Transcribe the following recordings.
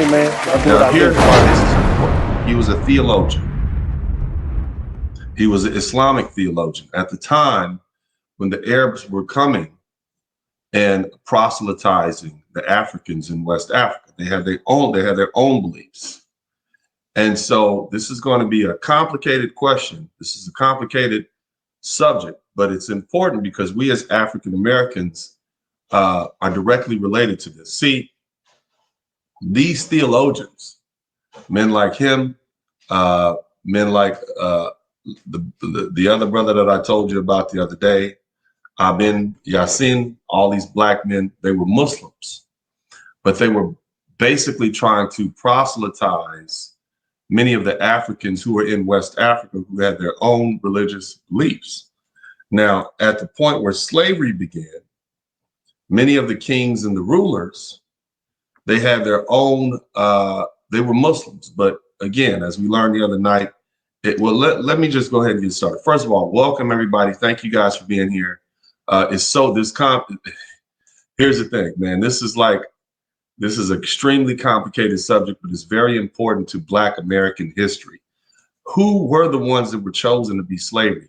man. Y'all do what Now, I here's do. why this is important. He was a theologian. He was an Islamic theologian. At the time when the Arabs were coming and proselytizing the Africans in West Africa, they had their own beliefs. And so this is going to be a complicated question. This is a complicated subject, but it's important because we as African Americans are directly related to this. See, these theologians, men like him, men like the other brother that I told you about the other day, Ibn Yassin, all these black men, they were Muslims, but they were basically trying to proselytize many of the Africans who were in West Africa who had their own religious beliefs. Now, at the point where slavery began, many of the kings and the rulers, they had their own, they were Muslims. But again, as we learned the other night, let me just go ahead and get started. First of all, welcome everybody. Thank you guys for being here. Here's the thing, man. This is an extremely complicated subject, but it's very important to Black American history. Who were the ones that were chosen to be slaves?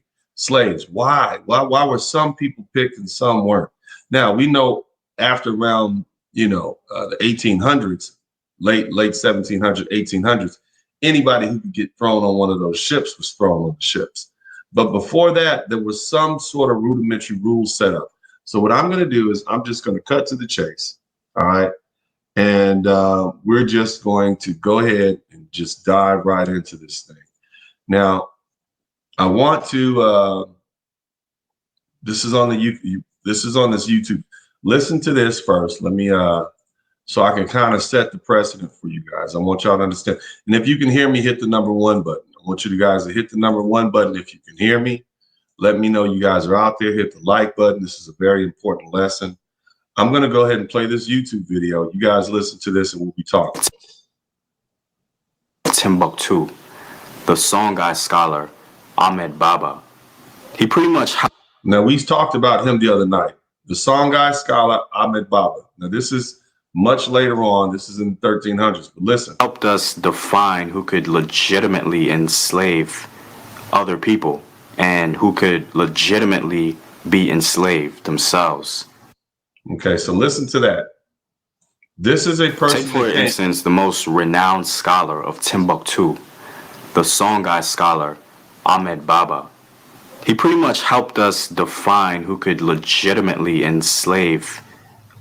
Why? Why were some people picked and some weren't? Now we know after around the 1800s, late 1700s, 1800s, anybody who could get thrown on one of those ships was thrown on the ships. But before that, there was some sort of rudimentary rules set up. So what I'm going to do is I'm just going to cut to the chase. All right. And we're just going to go ahead and just dive right into this thing. Now, I want to, this is on this YouTube. Listen to this first. Let me, so I can kind of set the precedent for you guys. I want y'all to understand. And if you can hear me, hit the number 1 button. I want you guys to hit the number 1 button if you can hear me. Let me know you guys are out there. Hit the like button. This is a very important lesson. I'm going to go ahead and play this YouTube video. You guys listen to this and we'll be talking. Timbuktu, the Songhai scholar Ahmed Baba. He pretty much... Now, we talked about him the other night. The Songhai scholar Ahmed Baba. Now, this is much later on. This is in the 1300s. But listen. Helped us define who could legitimately enslave other people and who could legitimately be enslaved themselves. Okay, so listen to that. This is a person. Take, for instance, the most renowned scholar of Timbuktu, the Songhai scholar Ahmed Baba. He pretty much helped us define who could legitimately enslave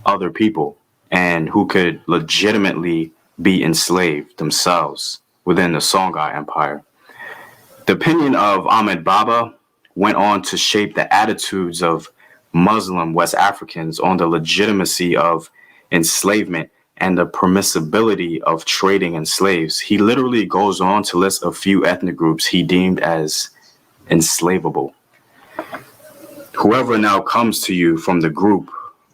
other people and who could legitimately be enslaved themselves within the Songhai Empire. The opinion of Ahmed Baba went on to shape the attitudes of Muslim West Africans on the legitimacy of enslavement and the permissibility of trading in slaves. He literally goes on to list a few ethnic groups he deemed as enslavable. Whoever now comes to you from the group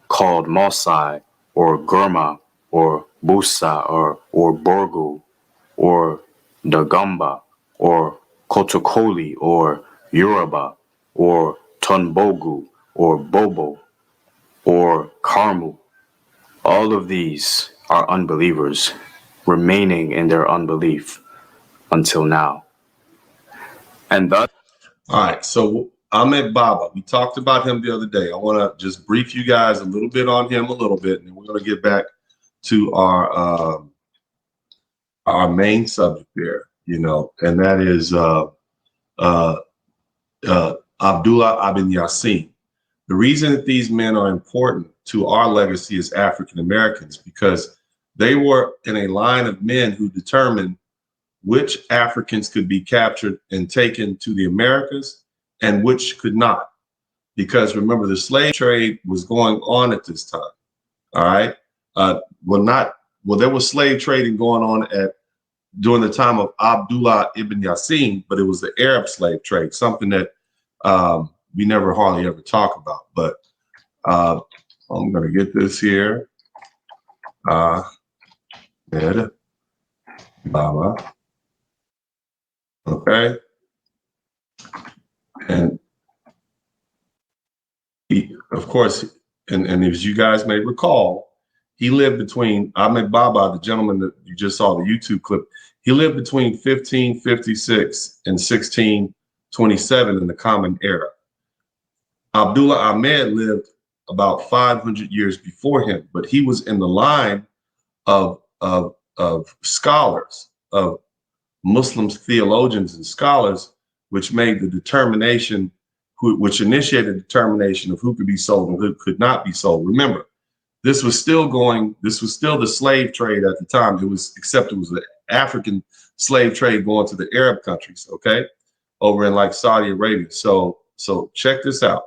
called Maasai or Gurma or Busa or Borgu or Dagamba or Kotokoli or Yoruba or Tonbogu or Bobo or Karmu, all of these are unbelievers remaining in their unbelief until now. And thus... All right, so Ahmed Baba, we talked about him the other day. I want to just brief you guys a little bit on him and then we're going to get back to our main subject there, and that is Abdullah ibn Yassin. The reason that these men are important to our legacy as African Americans, because they were in a line of men who determined which Africans could be captured and taken to the Americas and which could not. Because remember, the slave trade was going on at this time. All right. There was slave trading going on during the time of Abdullah ibn Yassin, but it was the Arab slave trade, something that we never hardly ever talk about. But I'm going to get this here. Baba. Okay. And he, of course, and as you guys may recall, he lived between Ahmed Baba, the gentleman that you just saw the YouTube clip. He lived between 1556 and 1627 in the Common Era. Abdullah Ahmed lived about 500 years before him, but he was in the line of scholars, of Muslims, theologians, and scholars, which made the determination, which initiated the determination of who could be sold and who could not be sold. Remember, this was still the slave trade at the time. It was the African slave trade going to the Arab countries, okay, over in like Saudi Arabia. So check this out.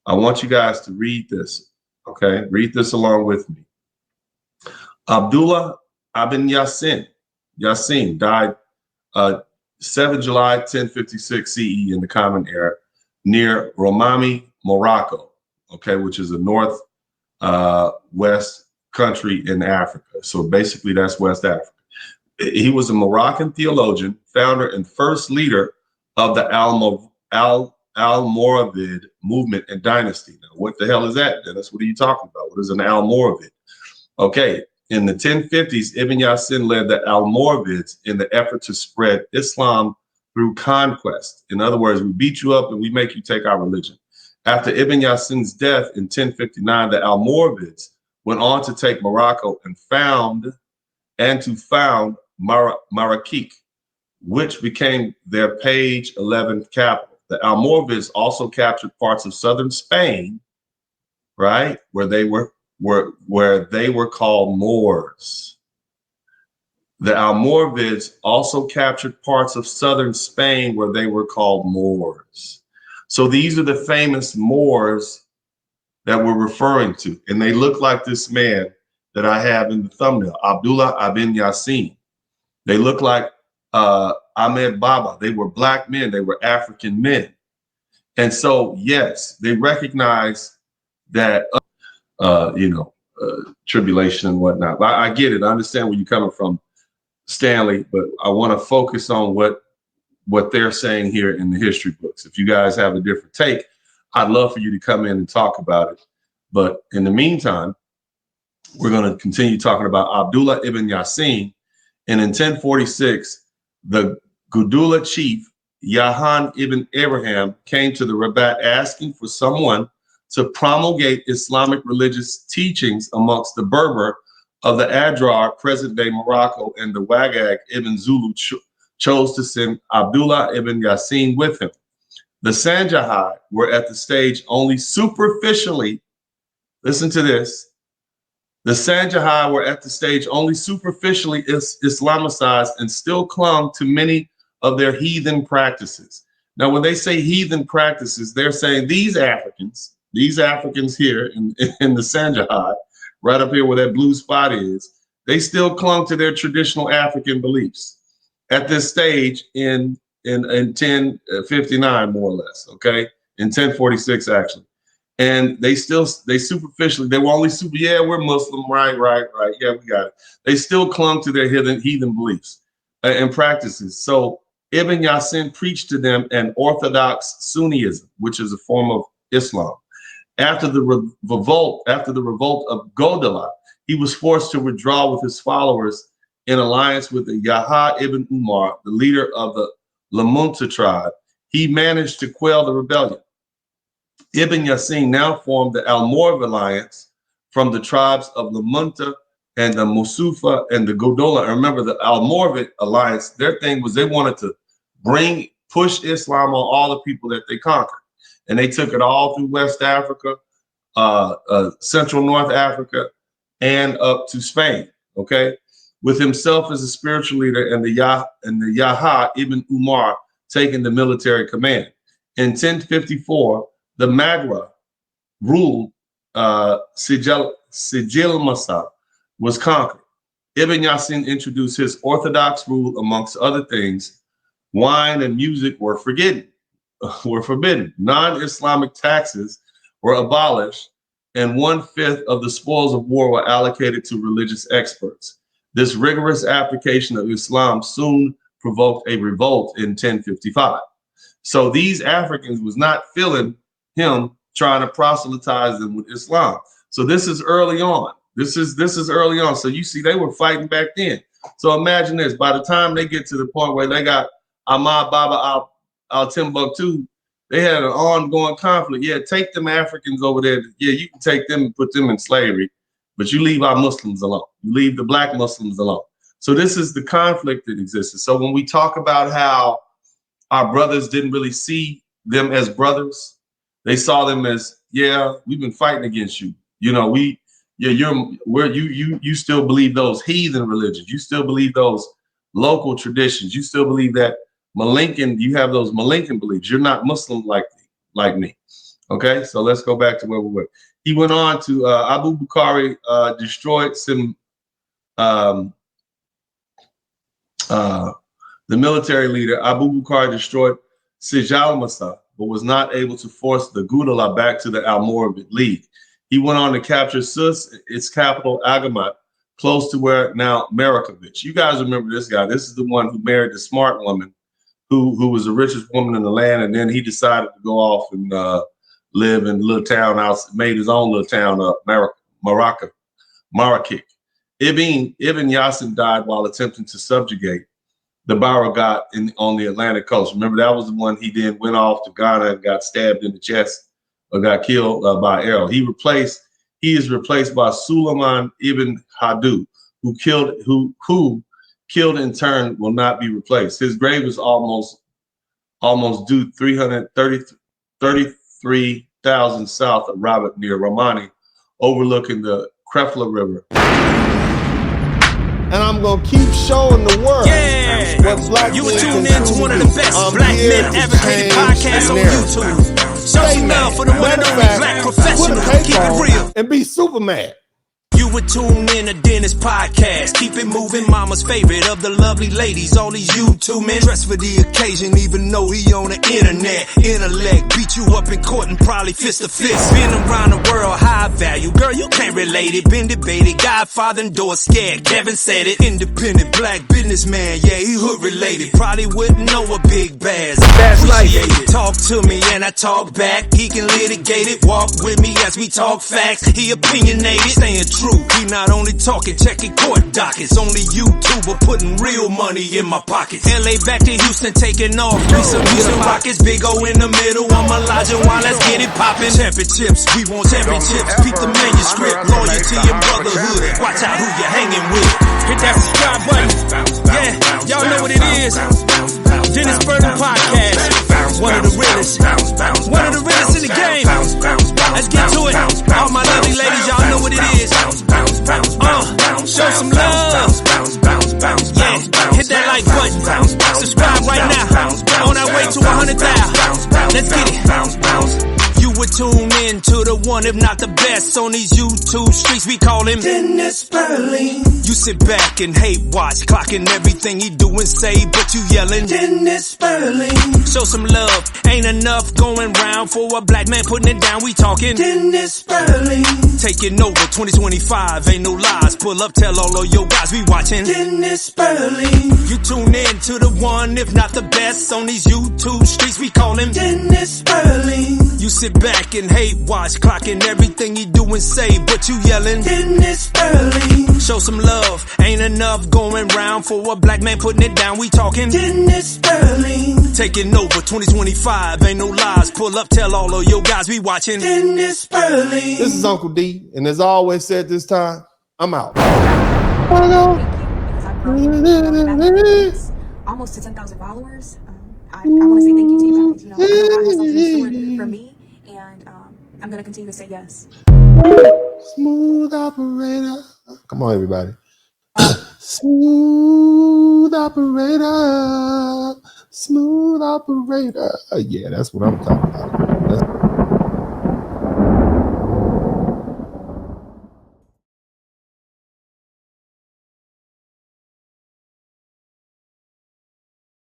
I want you guys to read this, okay? Read this along with me. Abdullah ibn Yassin died 7 July 1056 CE in the Common Era near Romami, Morocco, okay, which is a west country in Africa. So basically that's West Africa. He was a Moroccan theologian, founder and first leader of the Almoravid movement and dynasty. Now, what the hell is that, Dennis? What are you talking about? What is an Almoravid? Okay, in the 1050s, Ibn Yassin led the Almoravids in the effort to spread Islam through conquest. In other words, we beat you up and we make you take our religion. After Ibn Yassin's death in 1059, the Almoravids went on to take Morocco and found Marrakech, which became their page 11 capital. The Almoravids also captured parts of southern Spain, right, where they were called Moors. The Almoravids also captured parts of southern Spain where they were called Moors. So these are the famous Moors that we're referring to, and they look like this man that I have in the thumbnail, Abdullah ibn Yassin. They look like Ahmed Baba. They were black men. They were African men. And so, yes, they recognize that, tribulation and whatnot. But I get it. I understand where you're coming from, Stanley, but I want to focus on what they're saying here in the history books. If you guys have a different take, I'd love for you to come in and talk about it. But in the meantime, we're going to continue talking about Abdullah ibn Yassin. And in 1046, the Gudula chief, Yahan ibn Abraham, came to the Rabat asking for someone to promulgate Islamic religious teachings amongst the Berber of the Adrar, present-day Morocco, and the Wagag ibn Zulu chose to send Abdullah ibn Yassin with him. The Sanjahai were at the stage only superficially, listen to this, the Sanjahai were at the stage only superficially Islamicized and still clung to many of their heathen practices. Now, when they say heathen practices, they're saying these Africans here in the Sanjahai, right up here where that blue spot is, they still clung to their traditional African beliefs at this stage in 1059, more or less, okay? In 1046, actually. And they superficially, they were only yeah, we're Muslim, right, yeah, we got it. They still clung to their heathen beliefs and practices. So Ibn Yassin preached to them an orthodox Sunniism, which is a form of Islam. After the revolt of Godala, he was forced to withdraw with his followers in alliance with the Yahya ibn Umar, the leader of the Lamunta tribe. He managed to quell the rebellion. Ibn Yassin now formed the Almoravid alliance from the tribes of Lamunta and the Musufa and the Godola. And remember, the Almoravid alliance, their thing was they wanted to push Islam on all the people that they conquered. And they took it all through West Africa, Central North Africa, and up to Spain, okay? With himself as a spiritual leader and the Yahya ibn Umar taking the military command. In 1054, the Maghra ruled Sijil was conquered. Ibn Yassin introduced his orthodox rule. Amongst other things, wine and music were forbidden. Non-Islamic taxes were abolished, and 1/5 of the spoils of war were allocated to religious experts. This rigorous application of Islam soon provoked a revolt in 1055. So these Africans was not feeling him trying to proselytize them with Islam. So this is early on. This is early on. So you see, they were fighting back then. So imagine this: by the time they get to the point where they got Ahmad Baba al Timbuktu, they had an ongoing conflict. Yeah, take them Africans over there. Yeah, you can take them and put them in slavery, but you leave our Muslims alone. You leave the black Muslims alone. So this is the conflict that existed. So when we talk about how our brothers didn't really see them as brothers, they saw them as, yeah, we've been fighting against you. You know, you still believe those heathen religions. You still believe those local traditions. You still believe that Malinkin, you have those Malinkin beliefs. You're not Muslim like me. Okay, so let's go back to where we were. He went on to Abu Bukhari destroyed some the military leader. Abu Bukhari destroyed Sijal-Masa, but was not able to force the Gudala back to the Almoravid League. He went on to capture Sus, its capital, Agamat, close to where now Marakovich. You guys remember this guy. This is the one who married the smart woman who was the richest woman in the land, and then he decided to go off and live in a little town house, made his own little town up, Marrakech. Ibn Yasin died while attempting to subjugate the Baragat on the Atlantic coast. Remember, that was the one he then went off to Ghana and got stabbed in the chest or got killed by arrow. He is replaced by Suleiman ibn Hadu, who killed in turn will not be replaced. His grave is almost due 33,000 south of Rabat near Romani, overlooking the Krefla River. And I'm gonna keep showing the world what black you men tuned can in to do. one of the best black men advocated podcasts on YouTube. Show some love for the one and only black professional who keep it real and be Superman. You would tune in to Dennis Podcast. Keep it moving, mama's favorite of the lovely ladies. All these YouTube men dressed for the occasion, even though he on the internet. Intellect beat you up in court and probably fist to fist. Been around the world, high value. Girl, you can't relate it. Been debated. Godfather endorsed, scared. Kevin said it. Independent black businessman. Yeah, he hood related. Probably wouldn't know a big bass. Appreciate it. Talk to me and I talk back. He can litigate it. Walk with me as we talk facts. He opinionated. Staying true. He not only talking, checking court dockets. Only YouTuber putting real money in my pockets. LA back to Houston, taking off. Some Houston Rockets, Big O in the middle. I'm Elijah Wan, let's get it poppin'. Championships, we want championships. Keep the manuscript, loyalty and brotherhood. Watch out who you're hanging with. Hit that subscribe button. Yeah, y'all know what it is. Dennis Burton Podcast. One of the realest. One of the realest in the game. Let's get to it. All my lovely ladies, y'all know what it is. Show some love. Yeah, hit that like button. Subscribe right now. On our way to 100,000. Let's get it. You would tune in to the one, if not the best, on these YouTube streets. We call him Dennis Burling. You sit back and hate watch, clocking everything he do and say, but you yelling Dennis Burling. Show some love, ain't enough going round for a black man putting it down. We talking Dennis Burling. Taking over 2025, ain't no lies. Pull up, tell all of your guys we watching Dennis Burling. You tune in to the one, if not the best, on these YouTube streets. We call him Dennis Burling. You sit back and hate watch, clocking everything he do and say, but you yelling Dennis Burling. Show some love, ain't enough going round for a black man putting it down. We talking Dennis Burling. Taking over 2025, ain't no lies. Pull up, tell all of your guys we watching Dennis Burling. This is Uncle D, and as I always said this time, I'm out. Almost to 10,000 followers. I want to say thank you to you guys. You know, I know God has something in store for me, and I'm going to continue to say yes. Smooth operator. Come on, everybody. Smooth operator. Smooth operator. Yeah, that's what I'm talking about.